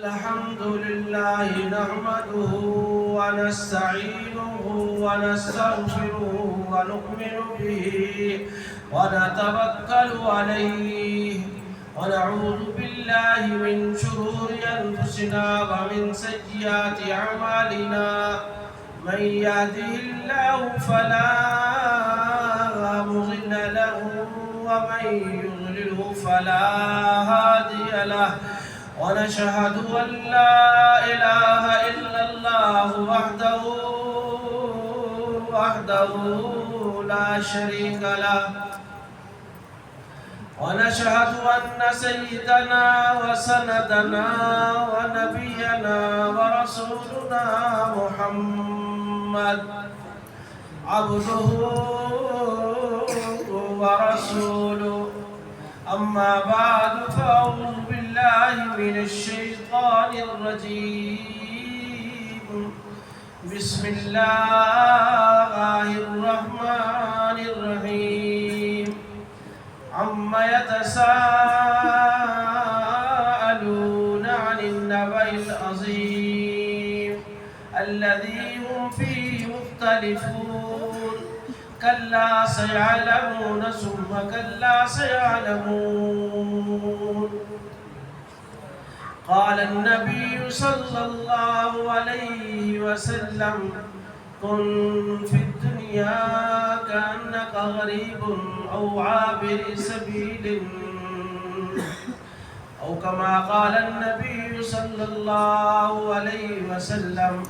الحمد لله نحمده ونستعينه ونستغفره ونؤمن به ونتوكل عليه ونعوذ بالله من شرور أنفسنا ومن سيئات أعمالنا من يهده الله فلا مضل له ومن يضلله فلا هادي له ونشهد أن لا إله إلا الله وحده لا شريك له ونشهد أن سيدنا وسندنا ونبينا ورسولنا محمد عبده ورسوله أما بعد فأعوذ بالله من الشيطان الرجيم بسم الله الرحمن الرحيم عما يتساءلون عن النبأ العظيم الذي هم فيه مختلفون كلا سيعلمون ثم كلا سيعلمون قال النبي صلى الله عليه وسلم كن في الدنيا كأنك غريب أو عابر سبيل أو كما قال النبي صلى الله عليه وسلم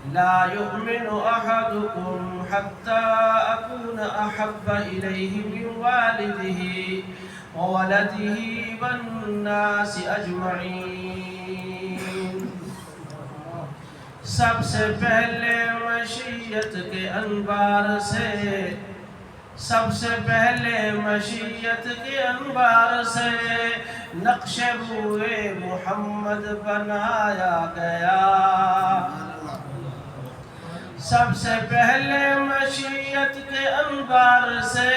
لا يؤمن أحدكم حتى أكون أحب إليه من والده وولده والناس أجمعين سب سے پہلے مشیت کے انبار سے سب سے پہلے مشیت کے انبار سے نقش بوئے محمد بنایا گیا سب سے پہلے مشیت کے انبار سے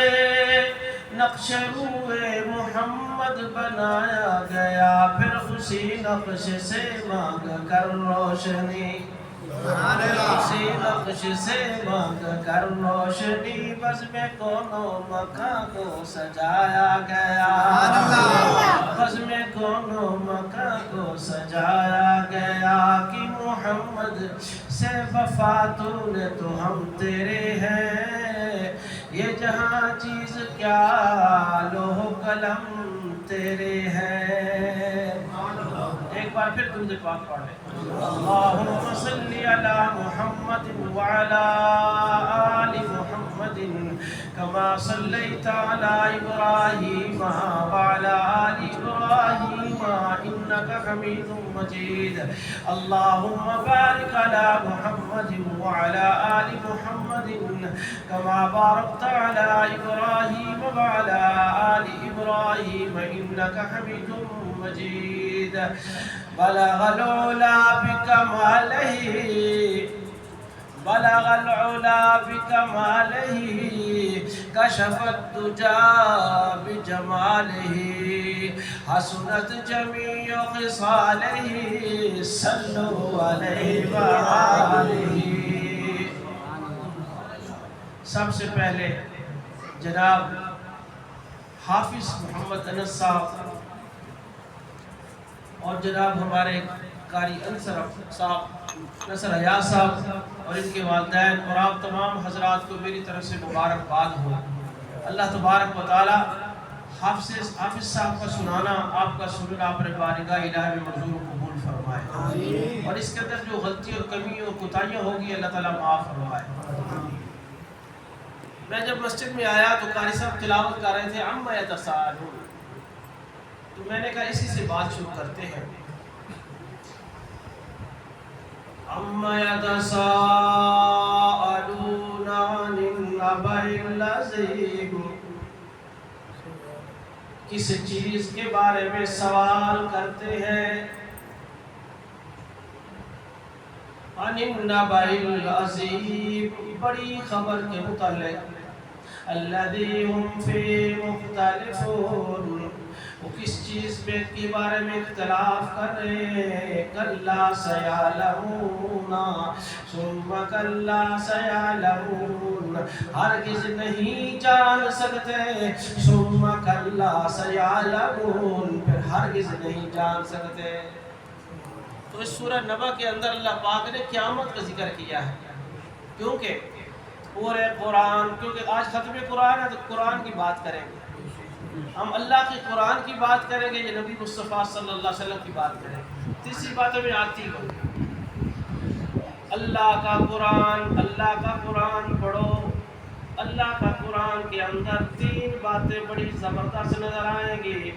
نقش روئے محمد بنایا گیا پھر اسی نقش سے مانگ کر روشنی اسی نقش سے مانگ کر روشنی بزم کونوں مکان کو سجایا گیا بزم کونوں مکان کو سجایا گیا کہ محمد سے وفا تو نے تو ہم تیرے ہیں یہ جہاں چیز کیا لوح قلم تیرے ہیں ایک بار پھر درود پاک پڑھ لیں اللہم صلی علی محمد وعلی آل محمد کما صلیت علی ابراہیم وعلی آل ابراہیم انک حمید مجید اللہم بارک علی محمد وعلی آل محمد کما بارکت علی ابراہیم وعلی آل ابراہیم انک حمید مجید بلغ العلا بکمالہ بلغ العلا بکمالہ کشف الدجا بجمالہ حسنت جمیع خصالہ صلو علیہ وآلہ سب سے پہلے جناب حافظ محمد انس صاحب اور جناب ہمارے قاری انصر صاحب نصر حیات صاحب اور ان کے والدین اور آپ تمام حضرات کو میری طرف سے مبارکباد ہو اللہ تبارک و تعالی حافظ صاحب کا سنانا آپ کا سننا اپنے بارگاہ الہی میں منظور و قبول فرمائے اور اس کے اندر جو غلطی اور کمی اور کوتاہیاں ہوگی اللہ تعالیٰ معاف فرمائے میں جب مسجد میں آیا تو قاری صاحب تلاوت کر رہے تھے عما یتساءلون تو میں نے کہا اسی سے بات شروع کرتے ہیں عما یتساءلون عن النبأ العظیم کس چیز کے بارے میں سوال کرتے ہیں عن النبأ العظیم بڑی خبر کے متعلق الذی ہم فی مختلفون وہ کس چیز میں کے بارے میں اختلاف کر رہے ہیں؟ کلا سیعلمون ثم کلا سیعلمون، ہرگز نہیں جان سکتے، ثم کلا سیعلمون، پھر ہرگز نہیں جان سکتے۔ تو اس سورہ نبا کے اندر اللہ پاک نے قیامت کا ذکر کیا ہے، کیونکہ پورے قرآن، کیونکہ آج ختم قرآن ہے تو قرآن کی بات کریں گے ہم، اللہ کے قرآن کی بات کریں گے، یہ نبی مصطفیٰ صلی اللہ علیہ وسلم کی بات کریں گے۔ تیسری بات میں آتی ہے اللہ کا قرآن پڑھو۔ اللہ کا قرآن کے اندر تین باتیں بڑی زبردست نظر آئیں گی۔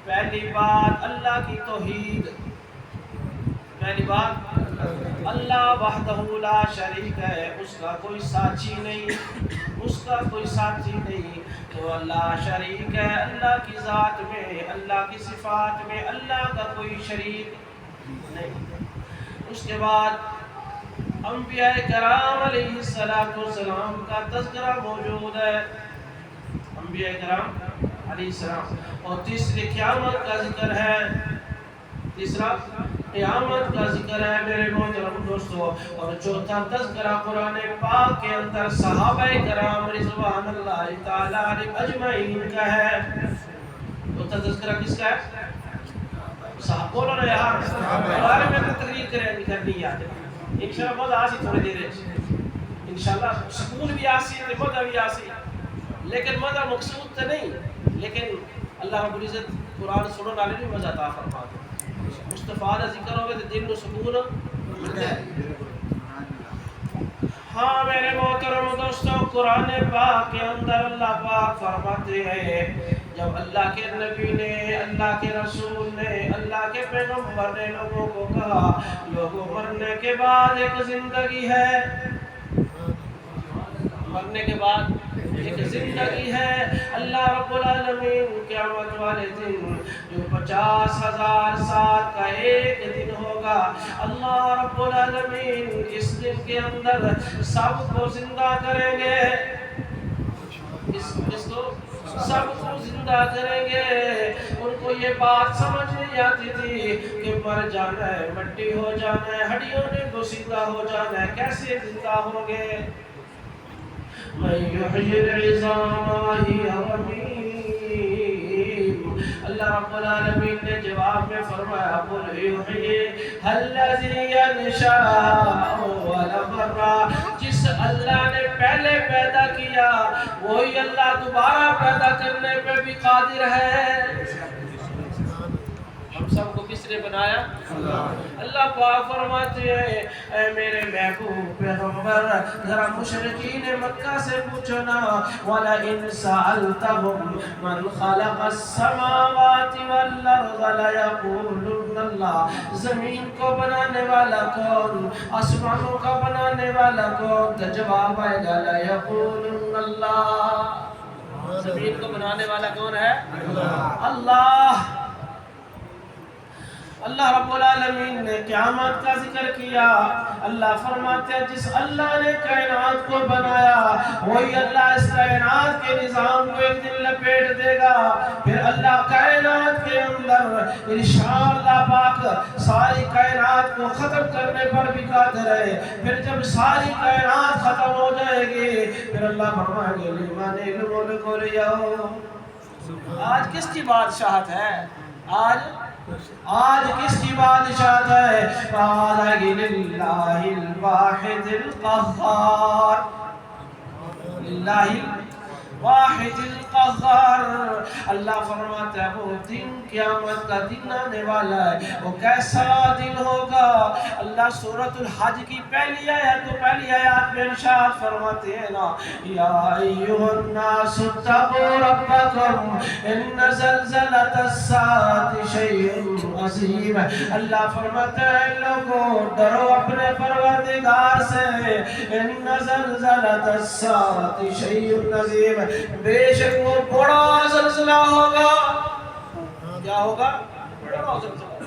پہلی بات اللہ کی توحید، پہلی بات اللہ وحدہ لا شریک ہے، اس کا کوئی ساتھی نہیں، اس کا کوئی ساتھی نہیں، تو اللہ شریک ہے، اللہ کی ذات میں، اللہ کی صفات میں اللہ کا کوئی شریک نہیں۔ اس کے بعد انبیاء کرام علیہ السلام کا تذکرہ موجود ہے، انبیاء کرام علیہ السلام، اور تیسری قیامت کا ذکر ہے، تیسرا قیامت کا ذکر ہے میرے محترم دوستو، اور چوتھا تذکرہ قرآن پاک کے اندر صحابہ کرام رضوان اللہ تعالی علیہم اجمعین کا ہے۔ چوتھا تذکرہ کس کا ہے؟ صحابہ، بولو نا یار، بارے میں تقریر کرنی یاد ہے انشاءاللہ، مزہ آسی تھوڑی دیر ہے انشاءاللہ، سکون بھی آسی ہے، مزہ بھی آسی، لیکن مزہ مقصود تو نہیں، لیکن اللہ رب العزت قرآن سننے والے بھی مزہ عطا فرما دے، مصطفیٰ کا ذکر ہوگا تو دل کو سکون ملتا ہے۔ ہاں میرے محترم دوستوں، قرآن پاک کے اندر اللہ پاک فرماتے ہیں، جب اللہ کے نبی نے، اللہ کے رسول نے، اللہ کے پیغمبر نے لوگوں کو کہا لوگوں مرنے کے بعد ایک زندگی ہے، مرنے کے بعد ایک زندگی ہے، اللہ رب العالمین قیامت والے دن جو 50,000 سال کا ایک دن ہوگا، اللہ رب العالمین اس دن کے اندر سب کو زندہ کریں گے، اس کو سب کو زندہ کریں گے۔ ان کو یہ بات سمجھ نہیں آتی تھی کہ مر جانا ہے، مٹی ہو جانا ہے، ہڈیوں نے گسیدہ ہو جانا ہے، کیسے زندہ ہوں گے؟ من يحيي العظام وهي رميم، اللہ رب العالمین نے جواب میں فرمایا قل يحيي الذي يشاء ولمرا، جس اللہ نے پہلے پیدا کیا وہی اللہ دوبارہ پیدا کرنے پہ بھی قادر ہے۔ ہم سب کو کس نے بنایا؟ اللہ پاک فرماتے ہیں اے میرے محبوب پیغمبر، ذرا مشرکین مکہ سے پوچھو نا، وَلَئِن سَأَلْتَهُمْ مَنْ خَلَقَ السَّمَاوَاتِ وَالْأَرْضَ لَيَقُولُنَّ اللَّهُ، زمین کو بنانے والا کون، آسمانوں کا بنانے والا کون؟ تو جواب آئے گا لَيَقُولُنَّ اللَّهُ، زمین کو بنانے والا کون ہے؟ اللہ۔ اللہ رب العالمین نے قیامت کا ذکر کیا، اللہ فرماتے ہیں جس اللہ نے کائنات کو بنایا وہی اللہ اس کائنات کے نظام کو ایک دن لپیٹ دے گا، پھر اللہ کائنات کے اندر انشاءاللہ پاک ساری کائنات کو ختم کرنے پر بھی قادر ہے، پھر جب ساری کائنات ختم ہو جائے گی پھر اللہ فرمائے گے لمن الملک اليوم، آج کس کی بادشاہت ہے؟ آج کس کی بادشاہت ہے؟ فَعَلَيْهِ لِلَّهِ الْوَاحِدِ الْقَهَّارِ، لِلَّهِ واحد القہار، اللہ فرماتا ہے وہ دن قیامت کا دن آنے والا ہے، وہ کیسا دن ہوگا؟ اللہ سورۃ الحج کی پہلی آیات میں ارشاد فرماتے ہیں نا، یا ایھا الناس اتقوا ربکم ان زلزلۃ الساعۃ شیء عظیم، اللہ فرماتا ہے لوگوں ڈرو اپنے پروردگار سے، ان زلزلۃ الساعۃ شیء عظیم، بے شک وہ بڑا زلزلہ ہوگا۔ کیا ہوگا؟ بڑا زلزلہ۔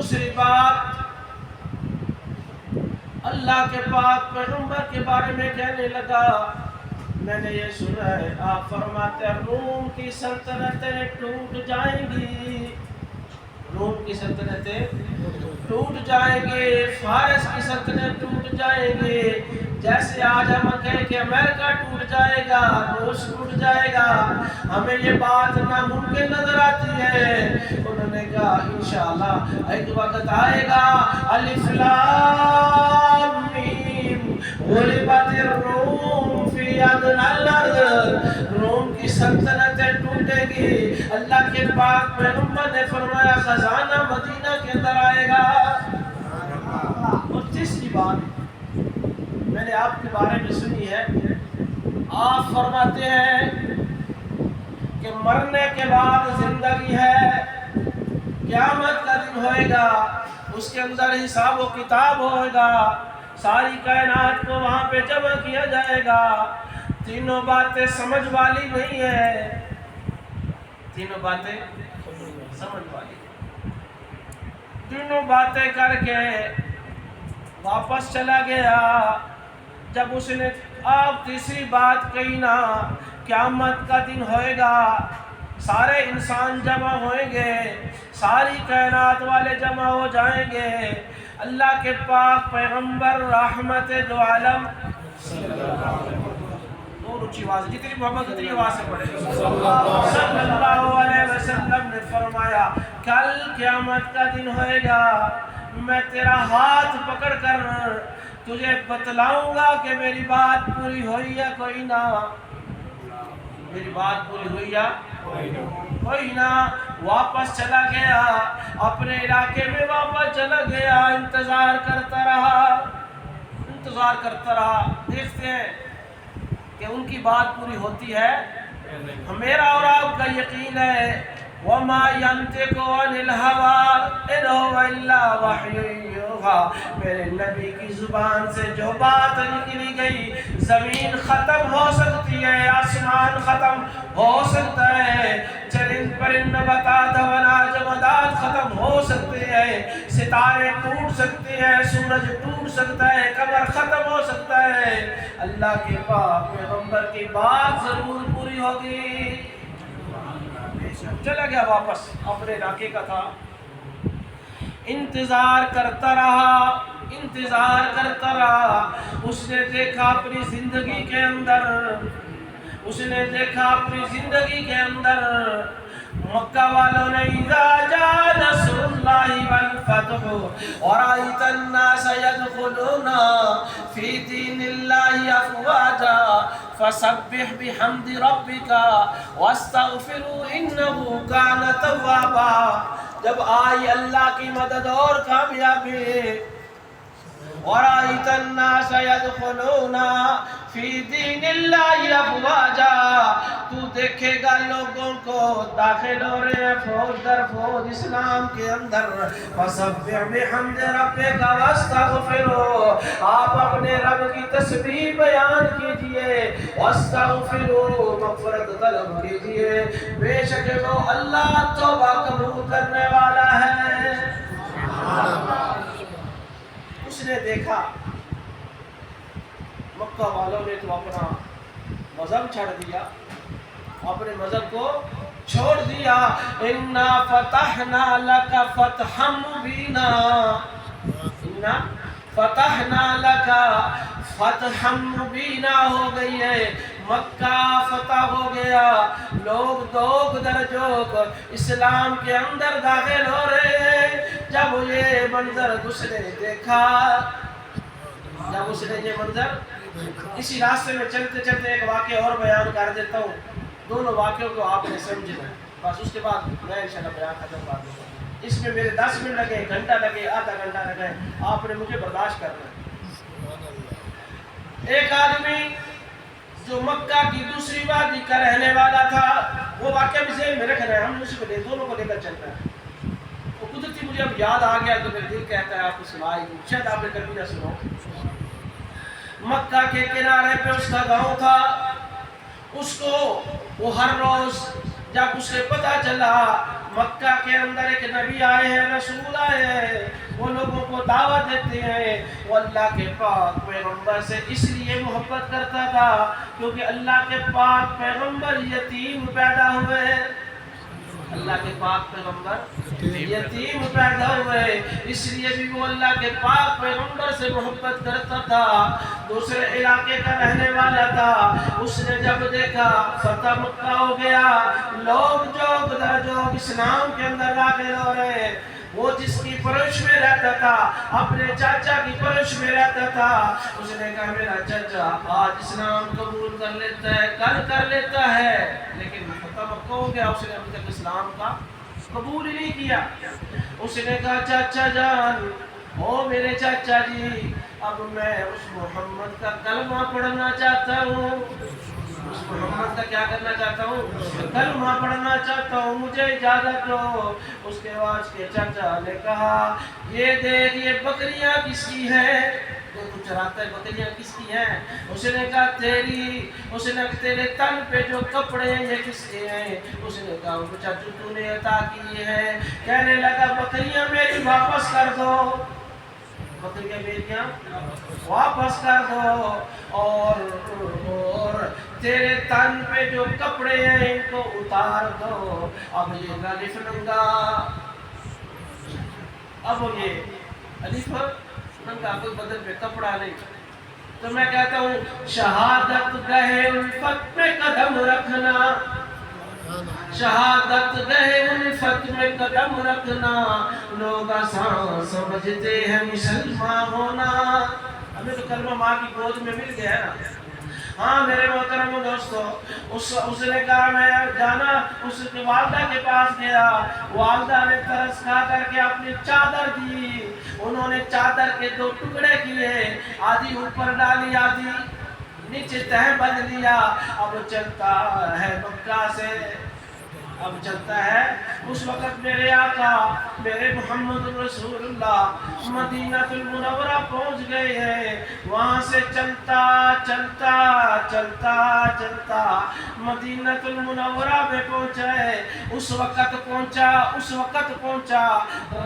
دوسری بات اللہ کے پاک پیغمبر کے بارے میں کہنے لگا، میں نے یہ سنا ہے آپ فرماتے ہیں روم کی سلطنتیں ٹوٹ جائیں گی، روم کی سلطنتیں ٹوٹ جائیں گے، فارس کی سلطنت ٹوٹ جائیں گے، جیسے آج ہم کہیں کہ امریکہ ٹوٹ جائے گا، روس ٹوٹ جائے گا، ہمیں یہ بات ناممکن نظر آتی ہے۔ انہوں نے کہا انشاءاللہ ایک وقت آئے گا، الف لام میم غلبت الروم فی ادنی الارض، روم کی سلطنتیں ٹوٹے گی۔ اللہ کے پاک پیغمبر نے فرمایا خزانہ مدینہ کے اندر آئے گا۔ اور تیسری بات میں نے آپ کے بارے میں سنی ہے، آپ فرماتے ہیں کہ مرنے کے بعد زندگی ہے، قیامت کا دن ہوئے گا، اس کے اندر حساب و کتاب ہوگا، ساری کائنات کو وہاں پہ جمع کیا جائے گا۔ تینوں باتیں سمجھ والی نہیں ہے، تینوں باتیں سمجھ والی، تینوں باتیں کر کے واپس چلا گیا۔ جب اس نے آپ تیسری بات کہی نا، قیامت کا دن ہوئے گا، سارے انسان جمع ہوئیں گے، ساری کائنات والے جمع ہو جائیں گے، اللہ کے پاک پیغمبر رحمت دو عالم اور اونچی آواز، جتنی محبت اتنی آواز سے پڑھے صلی اللہ علیہ وسلم نے فرمایا کل قیامت کا دن ہوئے گا، میں تیرا ہاتھ پکڑ کر تجھے بتلاؤں گا کہ میری بات پوری ہوئی یا کوئی نہ، میری بات پوری ہوئی یا کوئی نہ۔ واپس چلا گیا، اپنے علاقے میں واپس چلا گیا، انتظار کرتا رہا، انتظار کرتا رہا، دیکھتے ہیں کہ ان کی بات پوری ہوتی ہے۔ میرا اور آپ کا یقین ہے وَمَا يَنْطِقُ عَنِ الْهَوَىٰ إِنْ هُوَ إِلَّا وَحْيٌ يُوحَىٰ، میرے نبی کی زبان سے جو بات نکلی گئی، زمین ختم ہو سکتی ہے، آسمان ختم ہو سکتا ہے، چرند پرند نباتات حیوانات جمادات ختم ہو سکتے ہیں، ستارے ٹوٹ سکتے ہیں، سورج ٹوٹ سکتا ہے، قمر ختم ہو سکتا ہے، اللہ کے پاک پیغمبر کی بات ضرور پوری ہوگی۔ چلا گیا واپس، اپنے علاقے کا تھا، انتظار کرتا رہا، انتظار کرتا رہا۔ اس نے دیکھا اپنی زندگی کے اندر، اس نے دیکھا اپنی زندگی کے اندر مکہ والوں نے اذا جاء نصر اللہ والفتح ورأیت الناس يدخلون فی دین اللہ افواجا فسبح بحمد ربک واستغفروا انہ کان توابا۔ جب آئی اللہ کی مدد اور کامیابی، وَرَأَيْتَ النَّاسَ يَدْخُلُونَ فِي دِينِ اللَّهِ أَفْوَاجًا، تو دیکھے گا لوگوں کو داخل ہو رہے ہیں فوج در فوج اسلام کے اندر۔ فَسَبِّحْ بِحَمْدِ رَبِّكَ وَاسْتَغْفِرْهُ، آپ اپنے رب کی تسبیح بیان کیجئے، وَاسْتَغْفِرْهُ، مغفرت طلب کیجئے، بے شک وہ اللہ توبہ قبول کرنے والا ہے۔ اس نے دیکھا مکہ والوں نے تو اپنا مذہب چھوڑ دیا، اپنے مذہب کو چھوڑ دیا۔ اِنَّا فَتَحْنَا لَكَ فَتْحًا مُبِينًا، اِنَّا فَتَحْنَا لَكَ فَتْحًا مُبِينًا ہو گئی ہے، مکہ فتح ہو گیا، لوگ دوگ درجوگ اسلام کے اندر داخل ہو رہے ہیں۔ جب یہ منظر اس نے دیکھا، جب اس نے یہ منظر، اسی راستے میں چلتے چلتے ایک واقعہ اور بیان کر دیتا ہوں، دونوں واقعوں کو آپ نے سمجھنا ہے، بس اس کے بعد میں انشاءاللہ بیان ختم کر دوں گا۔ اس میں میرے 10 منٹ لگے، گھنٹہ لگے، آدھا گھنٹہ لگے، آپ نے مجھے برداشت کرنا ہے۔ ایک آدمی جو مکہ کی دوسری وادی کا رہنے والا تھا، وہ واقعہ بھی ذہن میں رکھ رہے ہیں، ہم اس کو دونوں کو لے کر چل رہے ہیں۔ وہ قدرتی مجھے اب یاد آ گیا تو میرے دل کہتا ہے آپ کو سنائی دوں، شاید آپ نے کبھی نہ سنو۔ مکہ کے کنارے پہ اس کا گاؤں تھا، اس کو وہ ہر روز جب اسے پتہ چلا مکہ کے اندر ایک نبی آئے ہیں، رسول آئے ہیں، وہ لوگوں کو دعوت دیتے ہیں۔ وہ اللہ کے پاک پیغمبر سے اس لیے محبت کرتا تھا کیونکہ اللہ کے پاک پیغمبر یتیم پیدا ہوئے ہیں۔ اللہ کے پاک پیغمبر یتیم پیدا ہوئے، اس لیے بھی وہ اللہ کے پاک پیغمبر سے محبت کرتا تھا۔ دوسرے علاقے کا رہنے والا تھا، اس نے جب دیکھا فتح مکہ ہو گیا، لوگ جو اسلام کے اندر داخل ہو رہے، وہ جس کی پرورش میں رہتا تھا، اپنے چاچا کی پرورش میں رہتا تھا، اس نے کہا میرا چاچا آج اسلام قبول کر لیتا ہے، کل کر لیتا ہے، لیکن فتح مکہ ہو گیا، اس نے ابھی تک اسلام کا قبول ہی نہیں کیا۔ اس نے کہا چاچا جان، او میرے چاچا جی، اب میں اس محمد کا کلمہ پڑھنا چاہتا ہوں، اس محمد کا کیا کرنا چاہتا ہوں؟ کلمہ پڑھنا چاہتا ہوں، مجھے اجازت دو۔ اس کے بعد اس کے چاچا نے کہا یہ دیکھ یہ بکریاں کس کی ہیں؟ جو تو چراتا ہے بکریاں کس کی ہیں؟ اس نے کہا تیری۔ اس نے کہا تیرے تن پہ جو کپڑے ہیں یہ کس کے ہیں؟ اس نے کہا چاچو تو نے عطا کی ہے۔ کہنے لگا بکریاں میری واپس کر دو، بکریاں میریاں واپس کر دو، اور تیرے تن پہ جو کپڑے ہیں ان کو اتار دو۔ اب یہ الف ننگا، اب یہ الف ننگا، کوئی بدن پہ کپڑا نہیں۔ تو میں کہتا ہوں شہادت گہے الفت میں قدم رکھنا، شہادت گہے الفت میں قدم رکھنا، لوگ آسان سمجھتے ہیں مسلمان ہونا۔ ہمیں تو کلمہ ماں کی گود میں مل گیا ہے نا۔ ہاں میرے محترم دوستو، اس نے کہا میں جانا، اس کی والدہ کے پاس گیا، والدہ نے ترس کھا کر کے اپنی چادر دی، انہوں نے چادر کے 2 ٹکڑے کیے، آدھی اوپر ڈالی آدھی نیچے تہہ بند لیا۔ اب چلتا ہے مکہ سے، اب چلتا ہے۔ اس وقت میرے آقا میرے محمد رسول اللہ مدینہ المنورہ پہنچ گئے ہیں، وہاں سے چلتا چلتا چلتا چلتا مدینہ المنورہ میں پہنچا ہے۔ اس وقت پہنچا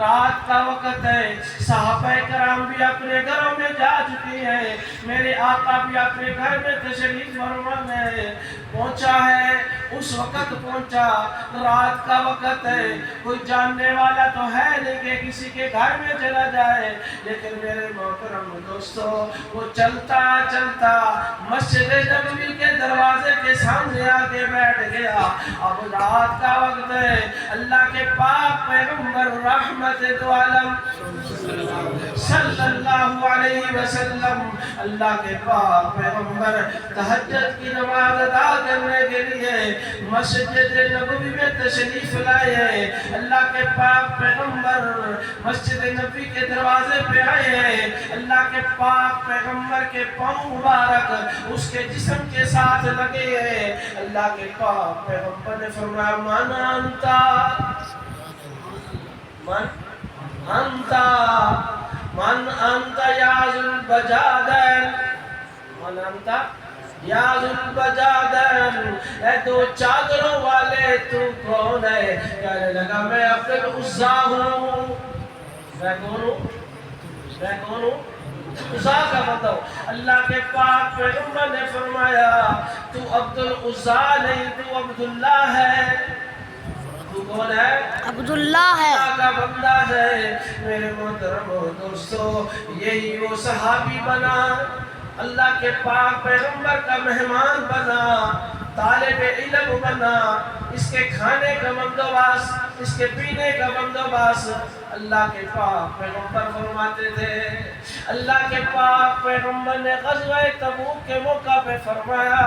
رات کا وقت ہے، صحابہ کرام بھی اپنے گھروں میں جا چکے ہیں، میرے آقا بھی اپنے گھر میں تشریف فرما میں پہنچا ہے۔ اس وقت پہنچا، رات کا وقت ہے، کوئی جاننے والا تو ہے نہیں کہ کسی کے گھر میں چلا جائے، لیکن میرے محترم دوستو وہ چلتا چلتا مسجد نبوی کے دروازے کے سامنے آگے بیٹھ گیا۔ اب رات کا وقت ہے، اللہ کے پاک پیغمبر رحمت دو عالم صلی اللہ علیہ وسلم، اللہ کے پاک پیغمبر تہجد کی نماز ادا کرنے کے لیے مسجد نبوی میں تشریف لائے ہیں۔ اللہ کے پاک پیغمبر مسجد نبوی کے دروازے پہ آئے ہیں، اللہ کے پاک پیغمبر کے پاؤں مبارک اس کے جسم کے ساتھ لگے ہیں۔ اللہ کے پاک پیغمبر نے فرمایا من انتا، من انتا یا ذوالبجادین، من انتا یا ذوالبجادین، اے 2 چادروں والے تو کون ہے؟ کہنے لگا میں عبدالعزیٰ ہوں۔ میں کون ہوں؟ عزیٰ کا مطلب اللہ کے پاک پیغمبر نے فرمایا تو عبدالعزیٰ نہیں، تو عبداللہ ہے۔ تو کون ہے؟ عبداللہ ہے، اللہ کا بندہ ہے۔ میرے محترم دوستو، یہی وہ صحابی بنا، اللہ کے پاک پیغمبر کا مہمان بنا، طالب علم بنا، اس کے کھانے کا بندوبست، اس کے پینے کا بندوبست اللہ کے پاک پیغمبر فرماتے تھے۔ اللہ کے پاک پیغمبر نے غزوہ تبوک کے موقع پہ فرمایا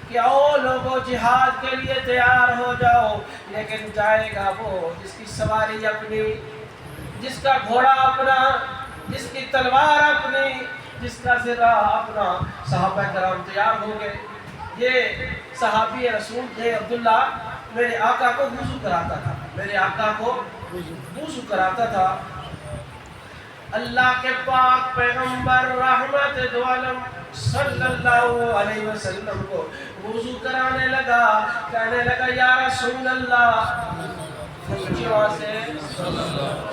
کہ او لوگوں جہاد کے لیے تیار ہو جاؤ، لیکن جائے گا وہ جس کی سواری اپنی، جس کا گھوڑا اپنا، جس کی تلوار اپنی، جس کا زرہ اپنا۔ صحابہ کرام تیار ہو گئے۔ یہ صحابی رسول تھے عبداللہ، میرے آقا کو وضو کراتا تھا، میرے آقا کو وضو کراتا تھا۔ اللہ کے پاک پیغمبر رحمت دو عالم صلی اللہ علیہ وسلم کو وضو کرانے لگا، کہنے لگا یا رسول اللہ اونچی آواز سے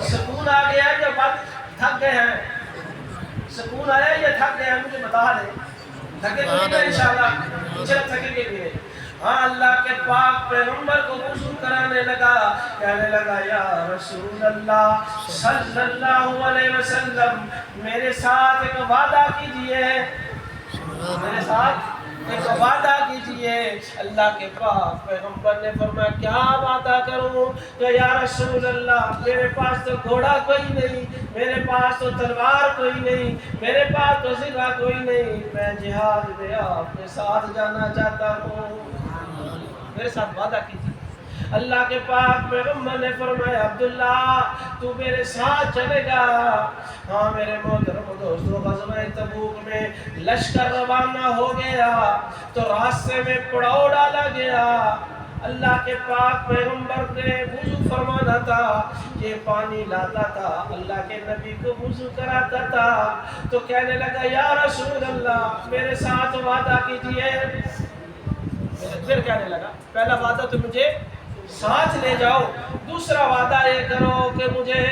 سکون آ گیا یا بات تھک گئے ہیں؟ سکون آیا یا تھک گئے ہیں؟ مجھے بتا دیں. تھکے تو نہیں نا انشاءاللہ؟ چلو تھکے گے بھی نہیں. ہاں اللہ کے پاک پیغمبر کو وضو کرانے لگا، کہنے لگا یا رسول اللہ صلی اللہ علیہ وسلم میرے ساتھ ایک وعدہ کیجئے، میرے ساتھ ایک وعدہ کیجئے. اللہ کے پاک پیغمبر نے فرمایا کیا وعدہ کروں؟ کہ یا رسول اللہ میرے پاس تو گھوڑا کوئی نہیں، میرے پاس تو تلوار کوئی نہیں، میرے پاس تو سلاح کوئی نہیں، میں جہاد میں آپ کے ساتھ جانا چاہتا ہوں، میرے ساتھ وعدہ کیجئے. اللہ کے پاک پیغمبر نے فرمایا عبداللہ تو میرے ساتھ چلے گا. ہاں میرے محترم دوستو، غزوہ تبوک میں لشکر روانہ ہو گیا تو راستے میں پڑاؤ ڈالا گیا. اللہ کے پاک پیغمبر نے وضو فرمانا تھا، یہ پانی لاتا تھا، اللہ کے نبی کو وضو کراتا تھا. تو کہنے لگا یا رسول اللہ میرے ساتھ وعدہ کیجئے. پھر کہنے لگا پہلا وعدہ تو مجھے ساتھ لے جاؤ، دوسرا وعدہ یہ کرو کہ مجھے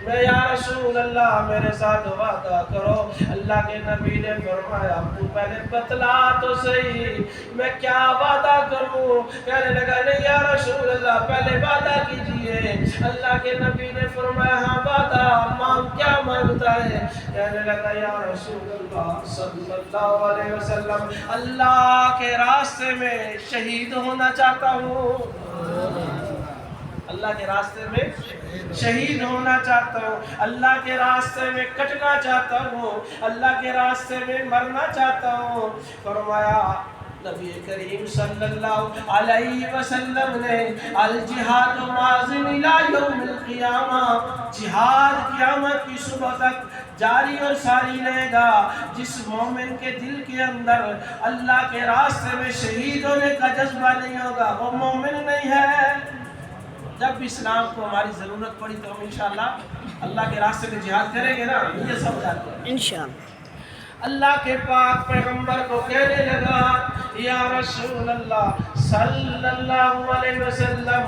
میں یا رسول اللہ میرے ساتھ وعدہ کرو. اللہ کے نبی نے فرمایا تو پہلے بتلا تو صحیح میں کیا وعدہ کروں. کہنے لگا نہیں یا رسول اللہ پہلے وعدہ کیجئے. اللہ کے نبی نے فرمایا ہاں وعدہ مانگ، کیا مانگتا ہے؟ کہنے لگا یا رسول اللہ صلی اللہ علیہ وسلم اللہ کے راستے میں شہید ہونا چاہتا ہوں، اللہ کے راستے میں شہید ہونا چاہتا ہوں، اللہ کے راستے میں کٹنا چاہتا ہوں، اللہ کے راستے میں مرنا چاہتا ہوں. فرمایا نبی کریم صلی اللہ علیہ وسلم نے الجہاد ماضٍ الی یوم القیامہ، جہاد قیامت کی صبح تک جاری اور ساری رہے گا. جس مومن کے دل کے اندر اللہ کے راستے میں شہید ہونے کا جذبہ نہیں ہوگا وہ مومن نہیں ہے. جب اسلام کو ہماری ضرورت پڑی تو ہم انشاءاللہ اللہ کے راستے میں جہاد کریں گے نا، یہ سب جانتے ہیں انشاءاللہ. اللہ کے پاک پیغمبر کو کہنے لگا یا رسول اللہ صلی اللہ علیہ وسلم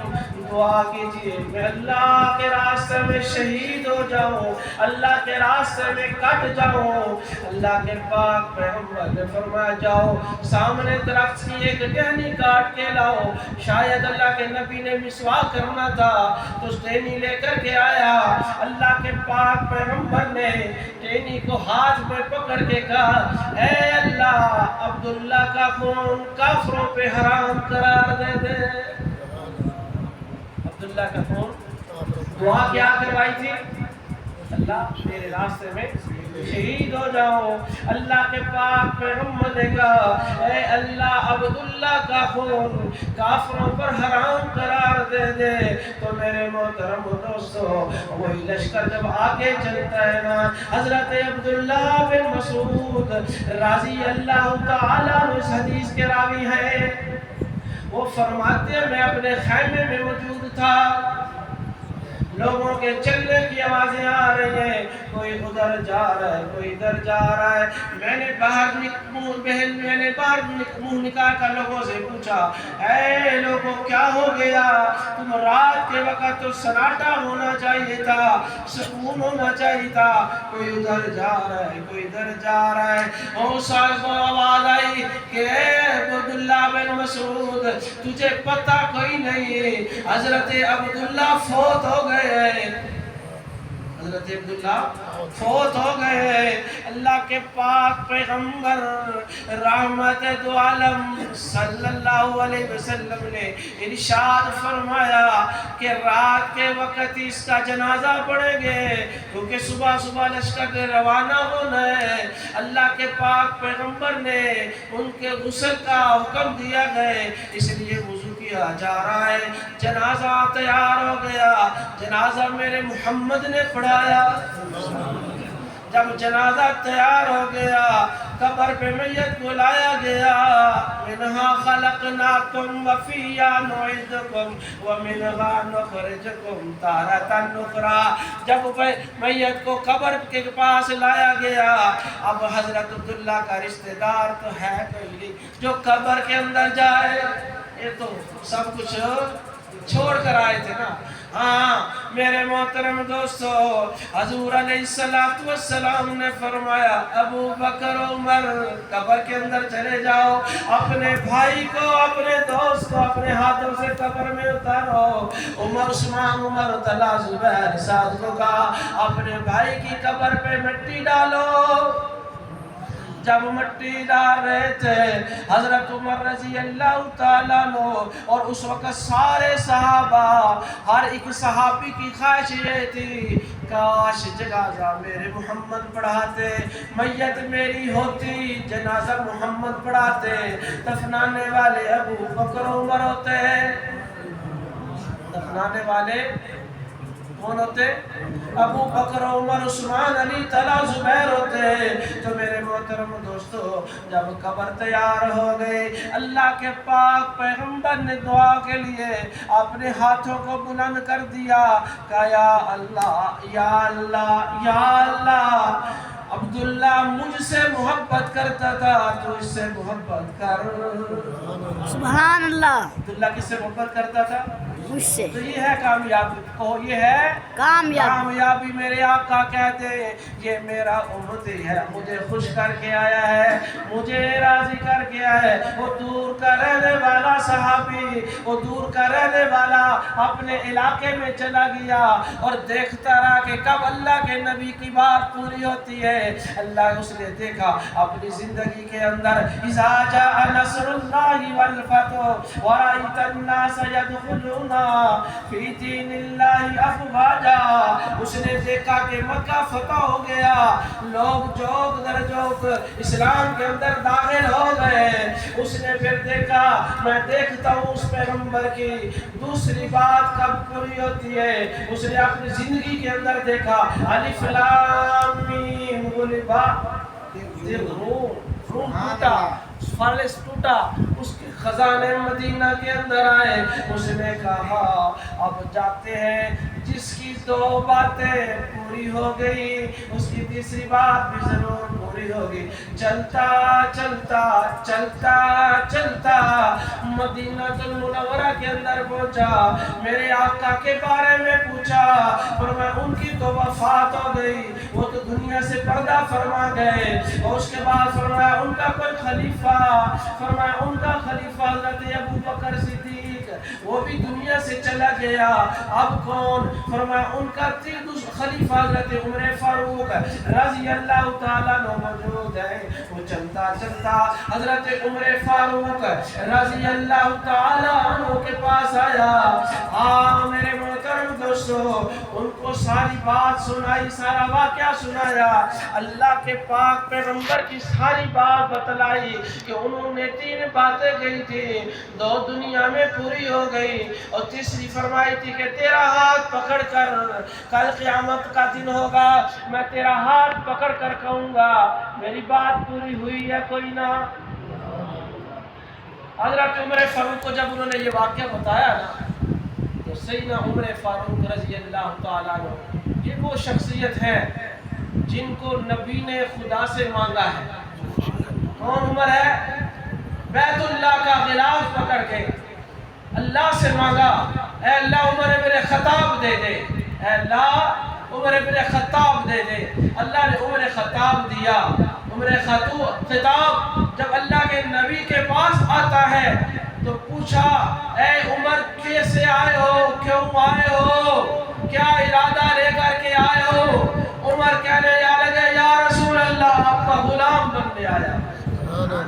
دعا کیجئے میں اللہ کے راستے میں شہید ہو جاؤں، اللہ کے راستے میں کٹ جاؤں. اللہ کے پاک پیغمبر نے فرمایا جاؤ سامنے درخت کی ایک ٹہنی کاٹ کے لاؤ. شاید اللہ کے نبی نے مسواک کرنا تھا تو اس ٹہنی لے کر کے آیا. اللہ کے پاک پیغمبر نے ٹہنی کو ہاتھ میں پکڑ کے کہا اے اللہ عبداللہ کا خون کافروں پہ حرام قرار دے دے. عبداللہ کا خون دعا کیا کروائی تھی؟ اللہ میرے راستے میں شہید ہو جاؤ. اللہ کے پاک پیغمبر نے کہا اے اللہ عبداللہ کا خون کافروں پر حرام قرار دے دے. تو میرے محترم دوستو وہی لشکر جب آگے چلتا ہے نا، حضرت عبداللہ بن مسعود رضی اللہ تعالیٰ اس حدیث کے راوی ہیں، وہ فرماتے ہیں میں اپنے خیمے میں موجود تھا، لوگوں کے چلنے کی آوازیں آ رہی ہیں، کوئی ادھر جا رہا ہے کوئی ادھر جا رہا ہے. میں نے باہر منہ نکال کر لوگوں سے پوچھا اے لوگوں کیا ہو گیا؟ تم رات کے وقت تو سناٹا ہونا چاہیے تھا، سکون ہونا چاہیے تھا، کوئی ادھر جا رہا ہے کوئی ادھر جا رہا ہے. اور صاحب آواز آئی کہ اے عبداللہ بن مسعود تجھے پتہ کوئی نہیں حضرت عبداللہ فوت ہو گئے، حضرت عبداللہ فوت ہو گئے. اللہ کے پاک پیغمبر رحمت دو عالم صلی اللہ علیہ وسلم نے ارشاد فرمایا کہ رات کے وقت اس کا جنازہ پڑھیں گے کیونکہ صبح صبح لشکر کے روانہ ہونا ہے. اللہ کے پاک پیغمبر نے ان کے غسل کا حکم دیا گئے، اس لیے وضو کیا جا رہا ہے. جنازہ تیار ہو گیا، جنازہ میرے محمد نے پڑھایا. جب جنازہ تیار ہو گیا قبر پہ میت کو لایا گیا. منہا خلقناکم وفیہا نعیدکم ومنہا نخرجکم تارۃ اخری. جب میت کو قبر کے پاس لایا گیا، اب حضرت عبداللہ کا رشتہ دار تو ہے کوئی نہیں جو قبر کے اندر جائے، یہ تو سب کچھ چھوڑ کر آئے تھے نا. ہاں میرے محترم دوستو، حضور علیہ السلام نے فرمایا ابو بکر عمر قبر کے اندر چلے جاؤ، اپنے بھائی کو اپنے دوست کو اپنے ہاتھوں سے قبر میں اتارو۔ عمر عثمان عمر طلحہ زبیر سعد کو کہا اپنے بھائی کی قبر پہ مٹی ڈالو۔ جب مٹی ڈال رہے تھے حضرت عمر رضی اللہ تعالیٰ عنہ اور اس وقت سارے صحابہ، ہر ایک صحابی کی خواہش یہ تھی کاش جنازہ میرے محمد پڑھاتے، میت میری ہوتی جنازہ محمد پڑھاتے، دفنانے والے ابو بکر عمر ہوتے، دفنانے والے کون ہوتے؟ ابو بکر عمر عثمان علی طلحہ زبیر ہوتے۔ تو میرے محترم دوستو، جب قبر تیار ہو گئی، اللہ کے پاک پیغمبر نے دعا کے لیے اپنے ہاتھوں کو بلند کر دیا، کہا یا اللہ یا اللہ یا اللہ، عبداللہ مجھ سے محبت کرتا تھا تو اس سے محبت کر۔ سبحان اللہ۔ عبداللہ کس سے محبت کرتا تھا؟ مجھ سے۔ تو یہ ہے کامیابی، کہو یہ ہے کامیابی۔ میرے آقا کہتے ہیں یہ میرا امتی ہے، مجھے خوش کر کے آیا ہے، مجھے راضی کر کے آیا ہے۔ وہ دور کا رہنے والا صحابی، وہ دور کا رہنے والا اپنے علاقے میں چلا گیا اور دیکھتا رہا کہ کب اللہ کے نبی کی بات پوری ہوتی ہے۔ اللہ اس نے دیکھا اپنی زندگی کے اندر اذا جاء نصر اللہ والفتح ورأیت الناس یدخلون فی دین اللہ افواجا، اس نے دیکھا کہ مکہ فتح ہو گیا، لوگ جوک در جوک اسلام کے اندر داخل ہو گئے۔ اس نے پھر دیکھا میں دیکھتا ہوں اس پیغمبر کی دوسری بات کب پوری ہوتی ہے۔ اس نے اپنی زندگی کے اندر دیکھا الف لام میم غلبت روم ٹوٹا، فارس ٹوٹا، اس کے خزانے مدینہ کے اندر آئے۔ اس نے کہا اب جاتے ہیں، جس کی دو باتیں پوری ہو گئی اس کی تیسری بات بھی ضرور پوری ہوگی۔ چلتا چلتا چلتا چلتا مدینہ المنورہ کے اندر پہنچا، میرے آقا کے بارے میں پوچھا، فرمایا ان کی تو وفات ہو گئی، وہ تو دنیا سے پردہ فرما گئے۔ اور اس کے بعد فرمایا ان کا کوئی خلیفہ، فرمایا ان کا خلیفہ حضرت ابو بکر صدیق، وہ بھی دنیا سے چلا گیا، اب کون؟ فرمایا ان کا خلیفہ حضرت عمر فاروق رضی اللہ تعالیٰ عنہ موجود ہے۔ وہ چلتا چلتا حضرت عمر فاروق رضی اللہ تعالیٰ عنہ کے پاس آیا۔ ہاں میرے محترم دوستو، ان کو ساری بات سنائی، سارا واقعہ سنایا، اللہ کے پاک پیغمبر کی ساری بات بتلائی کہ انہوں نے 3 باتیں کہی تھی، 2 دنیا میں پوری ہو گئی اور تیسری فرمائی تھی کہ تیرا ہاتھ پکڑ کر کل قیامت کا دن ہوگا، میں تیرا ہاتھ پکڑ کر کہوں گا میری بات پوری ہوئی ہے کوئی نہ۔ حضرت عمر فاروق کو جب انہوں نے یہ واقعہ بتایا نا، تو سیدنا عمر فاروق رضی اللہ تعالیٰ عنہ یہ وہ شخصیت ہے جن کو نبی نے خدا سے مانگا ہے۔ کون عمر ہے؟ بیت اللہ کا غلاف پکڑ کے اللہ سے مانگا، اے اللہ عمر ابن خطاب دے دے، اے اللہ عمر ابن خطاب دے دے۔ اللہ نے عمر خطاب دیا۔ عمر خطاب جب اللہ کے نبی کے پاس آتا ہے تو پوچھا اے عمر کیسے آئے ہو، کیوں آئے ہو، کیا ارادہ لے کر کے آئے ہو؟ عمر کہنے لگے یا رسول اللہ آپ کا غلام بننے آیا۔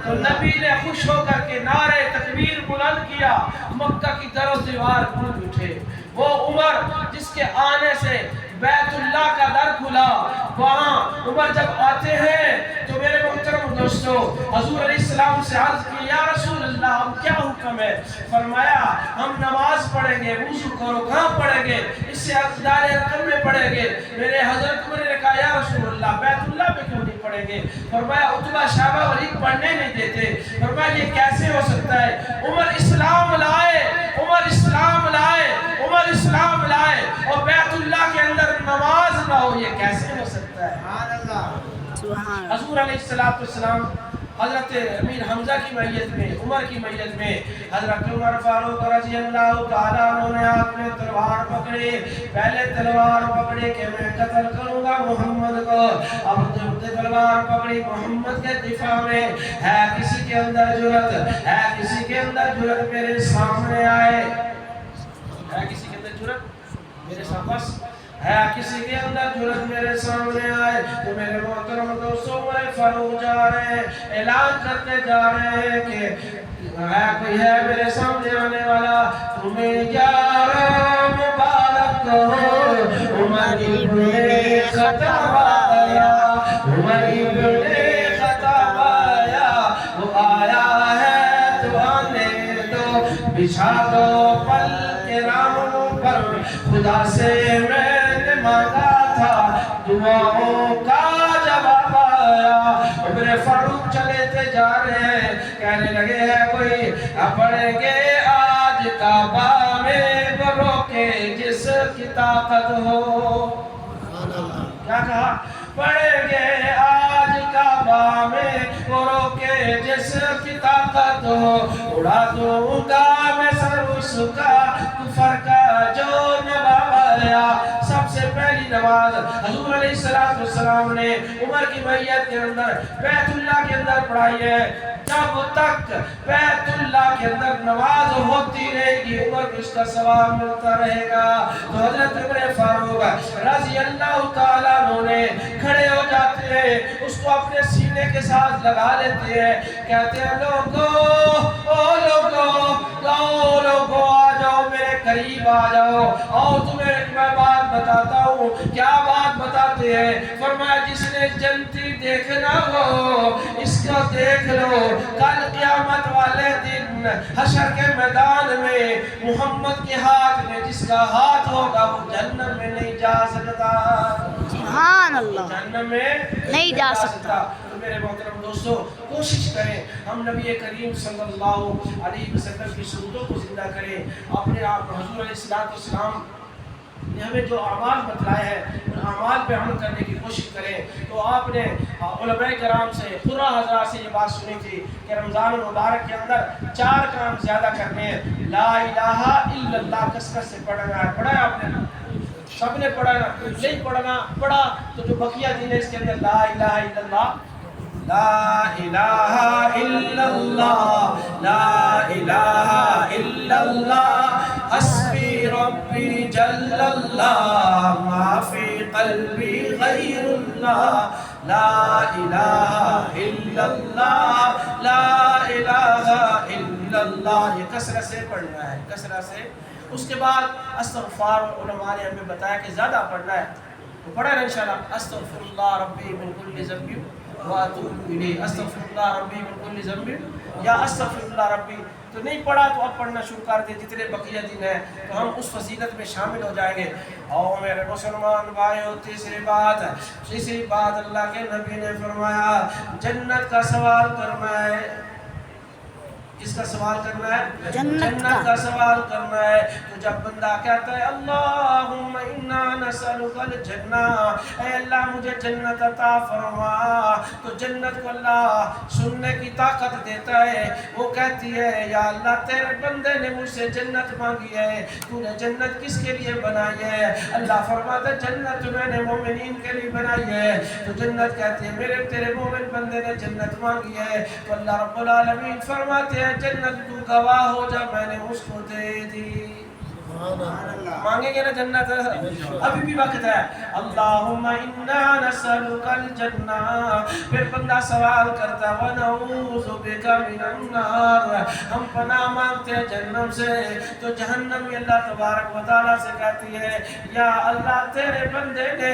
تو نبی نے خوش ہو کر کے نعرہ تکبیر بلند کیا، مکہ کی در و دیوار گونج اٹھے۔ وہ عمر جس کے آنے سے بیت اللہ کا در کھلا، وہاں عمر جب آتے ہیں تو میرے محترم دوستو حضور علیہ السلام سے عرض کی یا رسول اللہ ہم کیا حکم ہے؟ فرمایا ہم نماز پڑھیں گے، وضو کرو، کہاں پڑھیں گے؟ اس سے دار ارقم میں پڑھیں گے۔ میرے حضرت عمر نے کہا یا رسول اللہ بیت اللہ میں کیوں نہیں پڑھیں گے؟ فرمایا عتبہ شیبہ ولید پڑھنے نہیں دیتے۔ فرمایا یہ کیسے ہو سکتا ہے؟ عمر اسلام لائے، عمر اسلام لائے، عمر اسلام لائے اور بیت اللہ کے اندر نماز نہ ہو، یہ کیسے ہو سکتا ہے؟ حضور علیہ السلام حضرت امیر حمزہ کی میت میں، عمر کی میت میں حضرت عمر فاروق رضی اللہ تعالیٰ عنہ نے آپ نے تلوار پکڑی، پہلے تلوار پکڑی کہ میں قتل کروں گا محمد کو، اب جب تلوار پکڑی محمد کے دفاع میں، ہے کسی کے اندر جرات، ہے کسی کے اندر جرات میرے سامنے آئے، ہے کسی کے اندر جرات میرے سامنے ہے کسی کے اندر جرات میرے سامنے آئے تو میرے محترم دوستوں عمر فاروق جا رہے ہیں، اعلان کرتے جا رہے ہیں کہ ہے کوئی ہے میرے سامنے آنے والا، تمہیں یار مبارک ہو عمر ابن خطاب آیا، عمر ابن خطاب آیا، وہ آیا ہے تو آنے دو، بچھا دو پل کے راموں پر، خدا سے میں مانگا تھا دعاؤں کا جواب آیا۔ عمر فاروق چلے تھے جا رہے ہیں، کہنے لگے ہیں کوئی پڑھیں گے آج کعبہ میں وہ روکے جس کی طاقت ہو، کیا کہا؟ پڑھیں گے آج کعبہ میں وہ روکے جس کی طاقت ہو، اڑا دوں گا میں سر اس کا کفر کا جو نواب آیا۔ سب سے پہلی نماز حضور علیہ السلام نے عمر کی میت کے اندر بیت اللہ کے اندر پڑھائی ہے، جب تک بیت اللہ کے اندر نماز ہوتی رہے گی عمر کو اس کا ثواب ملتا رہے گا۔ تو حضرت عمر فاروق رضی اللہ تعالیٰ عنہ نے کھڑے ہو جاتے ہیں، اس کو اپنے سینے کے ساتھ لگا لیتے ہیں، کہتے ہیں لوگو آ جاؤ میرے قریب آ جاؤ، اور تمہیں میں بات بتاتا ہوں۔ کیا بات بتاتے ہیں؟ فرمایا جس نے جنتی دیکھنا ہو اس کو دیکھ لو، کل قیامت والے دن حشر کے میدان میں محمد کے ہاتھ میں جس کا ہاتھ ہوگا وہ جہنم میں نہیں جا سکتا، سبحان اللہ، جہنم میں نہیں جا سکتا۔ تو میرے محترم دوستو کوشش کریں ہم نبی کریم صلی اللہ علیہ وسلم کی سنتوں کو زندہ کریں، اپنے آپ حضور علیہ السلام نے ہمیں جو اعمال بتلائے ہیں ان اعمال پہ عمل کرنے کی کوشش کریں۔ تو آپ نے علماء کرام سے قرہ حضرات سے یہ بات سنی تھی کہ رمضان المبارک کے اندر 4 کام زیادہ کرنے ہیں، لا الہ الا اللہ کثرت سے پڑھنا ہے، پڑھا ہے آپ نے؟ سب نے پڑھا نا؟ نہیں پڑھا تو جو بقیہ دین ہے اس کے اندر لا الہ الا اللہ، لا الہ الا اللہ، لا الہ الا اللہ، حسبی ربی جل اللہ، ما فی قلبی غیر اللہ، لا الہ الا اللہ، لا الہ الا اللہ۔ یہ کثرت سے پڑھنا ہے، کثرت سے۔ اس کے بعد استغفار، علماء نے ہمیں بتایا کہ زیادہ پڑھنا ہے، تو پڑھا ہے انشاءاللہ، استغفر اللہ ربی من کل ذنب واتوب الیہ، استغفر اللہ ربی من کل ذنب، یا استغفر اللہ ربی۔ تو نہیں پڑھا تو اب پڑھنا شروع کر دیں، جتنے بقیہ دن ہیں تو ہم اس فضیلت میں شامل ہو جائیں گے۔ اور میرے مسلمان بھائیو تیسری بات اللہ کے نبی نے فرمایا جنت کا سوال کرنا ہے۔ کس کا سوال کرنا ہے؟ جنت کا سوال کرنا ہے۔ تو جب بندہ کہتا ہے اللہم انا نسألک الجنہ، اے اللہ مجھے جنت عطا فرما، تو جنت کو اللہ سننے کی طاقت دیتا ہے، وہ کہتی ہے یا اللہ تیرے بندے نے مجھ سے جنت مانگی ہے، تو نے جنت کس کے لیے بنائی ہے؟ اللہ فرماتا ہے جنت میں نے مومنین کے لیے بنائی ہے۔ تو جنت کہتی ہے میرے تیرے مومن بندے نے جنت مانگی ہے، تو اللہ رب العالمین فرماتے ہیں جنت تو گواہ ہو جا میں نے اس کو دے دی۔ مانگیں گے نا جنت؟ ابھی بھی وقت ہے۔ اللہم انا نسألک الجنہ، پھر بندہ سوال کرتا ونعوذ بک من النار، ہم پناہ مانگتے ہیں جہنم سے۔ تو جہنم اللہ تبارک و تعالیٰ سے کہتی ہے یا اللہ تیرے بندے نے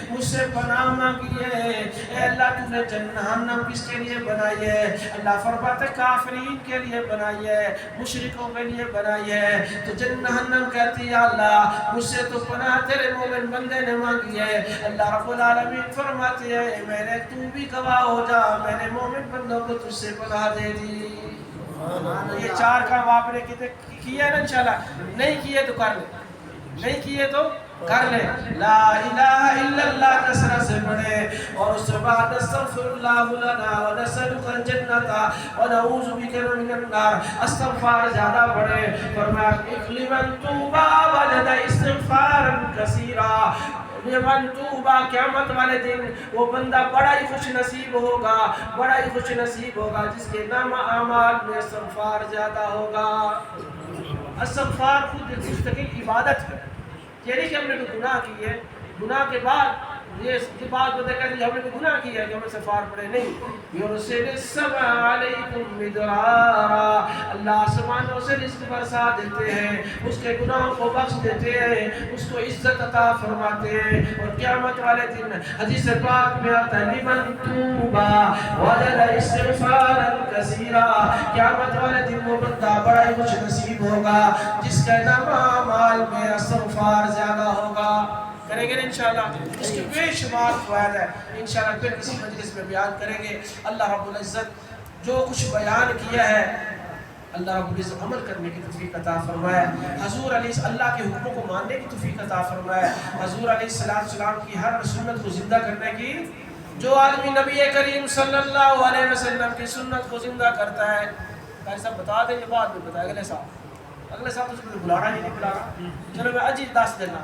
مجھ سے پناہ مانگی ہے، اے اللہ تو نے جہنم کس کے لیے بنائی ہے؟ اللہ فرماتے کافرین کے لیے بنائی ہے، مشرکوں کے لیے بنائی ہے۔ تو جہنم کہتی ہے اللہ مجھ سے تو پناہ تیرے مومن بندے نے مانگی ہے۔ اللہ رب العالمین فرماتے ہیں میں نے تو بھی گواہ ہو جا میں نے مومن بندوں کو تجھ سے پناہ دے دی۔ یہ 4 کام آپ نے کیے نا انشاءاللہ؟ نہیں کیے تو کر لیں، نہیں کیے تو کر لیں۔ لا الہ الا اللہ کثرت سے پڑھیں، اور اس سے بعد استغفر الله لنا ونسألك الجنة ونعوذ بك من النار. استغفار زیادہ پڑھے. فرمایا لمن توبہ وجد استغفارا کثیرا. لمن توبہ قیامت والے دن وہ بندہ بڑا ہی خوش نصیب ہوگا, بڑا ہی خوش نصیب ہوگا جس کے نام اعمال میں استغفار زیادہ ہوگا. استغفار خود ایک مستقل عبادت ہے. یہ نہیں کہ ہم نے کوئی گناہ کی ہے, گناہ کے بعد یہ بات بتا کر ہم نے کوئی گناہ کیا ہے کہ ہم استغفار پڑھے, نہیں. یرسل السماء علیکم مدرارا. اللہ آسمانوں سے رزق برسا دیتے ہیں, اس کے گناہوں کو بخش دیتے ہیں, اس کو عزت عطا فرماتے ہیں. اور قیامت والے دن حدیث پاک میں آتا ہے لمن توبہ وجد استغفارا کثیرا. قیامت والے دن وہ بندہ بڑا ہی خوش نصیب ہوگا جس کا نام اعمال میں استغفار زیادہ ہوگا. کریں گے انشاءاللہ. اس کے بے شمار فوائد ہے, انشاءاللہ پھر کسی مجلس میں بیان کریں گے. اللہ رب العزت جو کچھ بیان کیا ہے اللہ رب العزت عمل کرنے کی توفیق عطا فرمائے. حضور علیہ اللہ کے حکموں کو ماننے کی توفیق عطا فرمائے. حضور علیہ السلام کی ہر سنت کو زندہ کرنے کی. جو آدمی نبی کریم صلی اللہ علیہ وسلم کی سنت کو زندہ کرتا ہے, ایسا بتا دیں یہ بات بھی بتائے. اگلے سال تو بلانا ہی نہیں بلانا. چلو میں عجیب داس دینا.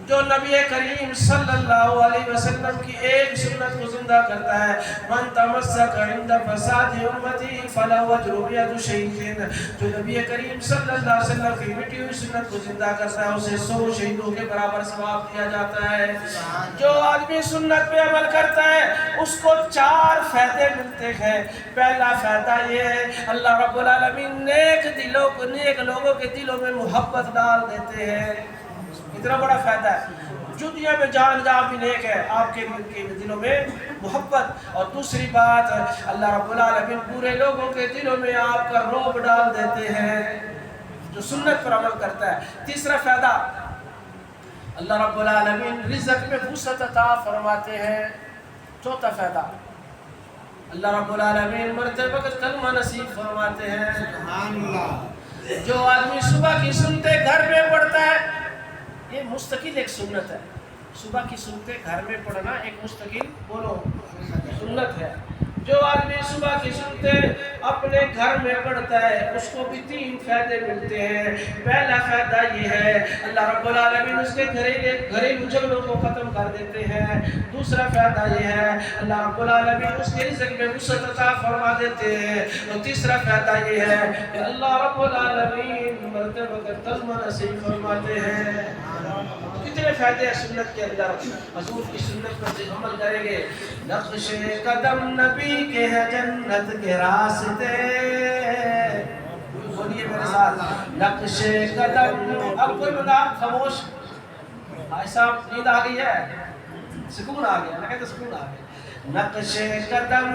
جو نبی کریم صلی اللہ علیہ وسلم کی ایک سنت کو زندہ کرتا ہے, من تمسک عند فساد امتی فلہو اجر بید شہید. جو نبی کریم صلی اللہ علیہ وسلم کی مٹی ہوئی سنت کو زندہ کرتا ہے اسے 100 شہیدوں کے برابر ثواب دیا جاتا ہے. جو آدمی سنت پہ عمل کرتا ہے اس کو 4 فائدے ملتے ہیں. پہلا فائدہ یہ ہے اللہ رب العالمین نیک لوگوں کے دلوں میں محبت ڈال دیتے ہیں. اتنا بڑا فائدہ ہے. دنیا میں جان جہاں بھی نیک ہے آپ کے دلوں میں محبت. اور دوسری بات اللہ رب العالمین برے لوگوں کے دلوں میں آپ کا رعب ڈال دیتے ہیں جو سنت پر عمل کرتا ہے. تیسرا فائدہ اللہ رب العالمین رزق میں وسعت عطا فرماتے ہیں. چوتھا فائدہ اللہ رب العالمین مرتے وقت کلمہ نصیب فرماتے ہیں. سبحان اللہ. جو آدمی صبح کی سنتے گھر میں پڑھتا ہے یہ مستقل ایک سنت ہے. صبح کی سنتے گھر میں پڑھنا ایک مستقل بولو سنت ہے. جو آدمی صبح کی سنتے اپنے گھر میں پڑھتا ہے اس کو بھی 3 فائدے ملتے ہیں. پہلا فائدہ یہ ہے اللہ رب العالمین اس کے گھریلو جھگڑوں کو ختم کر دیتے ہیں. دوسرا فائدہ یہ ہے اللہ رب العالمین اس کے رزق میں وسعت عطا فرما دیتے ہیں. اور تیسرا فائدہ یہ ہے کہ اللہ رب العالمین مرتے وقت کلمہ نصیب فرماتے ہیں. کتنے فائدے ہیں سنت کے اندر. حضور کی سنت پر عمل کریں گے. نقش قدم نبی کے ہیں جنت کے راستے. بولیے میرے ساتھ نقش قدم. اب کوئی بندہ خاموش, بھائی صاحب نیند آ گئی ہے, سکون آ گیا, نہ کہتے سکون آ گیا. نقش قدم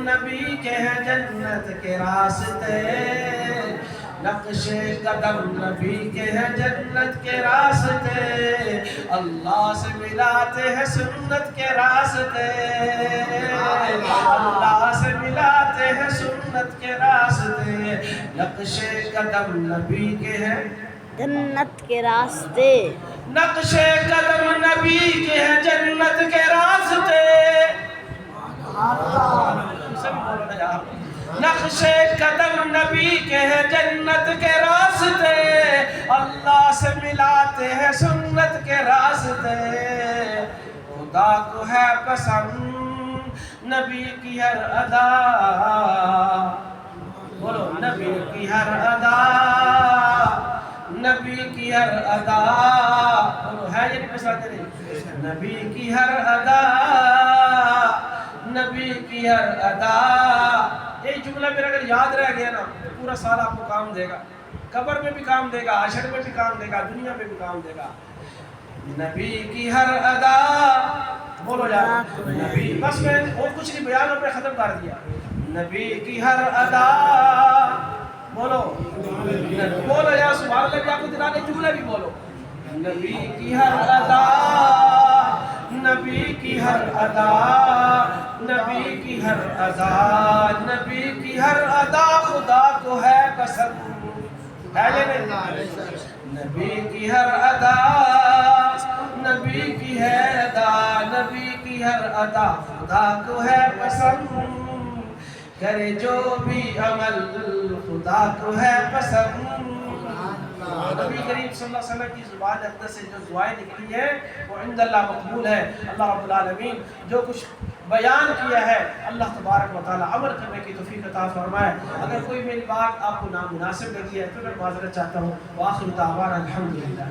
نبی کے ہیں جنت کے راستے. نقش قدم نبی کے ہیں جنت کے راستے. اللہ سے ملاتے ہیں سنت کے راستے. اللہ سے ملاتے ہیں سنت کے راستے. نقش قدم نبی کے ہیں جنت کے راستے. نقش قدم نبی کے ہیں جنت کے راستے. نقش قدم نبی کے ہیں جنت کے راستے. اللہ سے ملاتے ہیں سنت کے راستے. خدا کو ہے پسند نبی کی ہر ادا. بولو نبی کی ہر ادا, نبی کی ہر ادا. بولو ہے یہ نہیں پسند نہیں. نبی کی ہر ادا, نبی کی ہر ادا. یہ جملہ میرا اگر یاد رہ گیا نا تو پورا سال آپ کو کام دے گا. قبر میں بھی کام دے گا, حشر میں بھی کام دے گا, دنیا میں بھی کام دے گا. نبی کی ہر ادا. بولو یار نبی. بس میں اور کچھ نہیں, بیان میں ختم کر دیا. نبی کی ہر ادا. بولو بولو یا سبحان اللہ. بھی آپ کو دلانے جملے بھی بولو. نبی کی ہر ادا, نبی کی ہر ادا, نبی کی ہر ادا, نبی کی ہر ادا خدا کو ہے پسند. ہے یا نہیں؟ نبی کی ہر ادا, نبی کی ہے ادا, نبی کی کی ہر ادا خدا کو ہے پسند کرے جو بھی عمل خدا کو ہے پسند نبی کریم صلی اللہ علیہ وسلم کی زبان اقدس سے جو دعائیں نکلی ہے وہ عند اللہ مقبول ہے اللہ رب العالمین جو کچھ بیان کیا ہے اللہ تبارک و تعالی عمل کرنے کی توفیق عطا فرمائے اگر کوئی میری بات آپ کو نامناسب لگی ہے تو میں معذرت چاہتا ہوں وآخر دعوانا الحمدللہ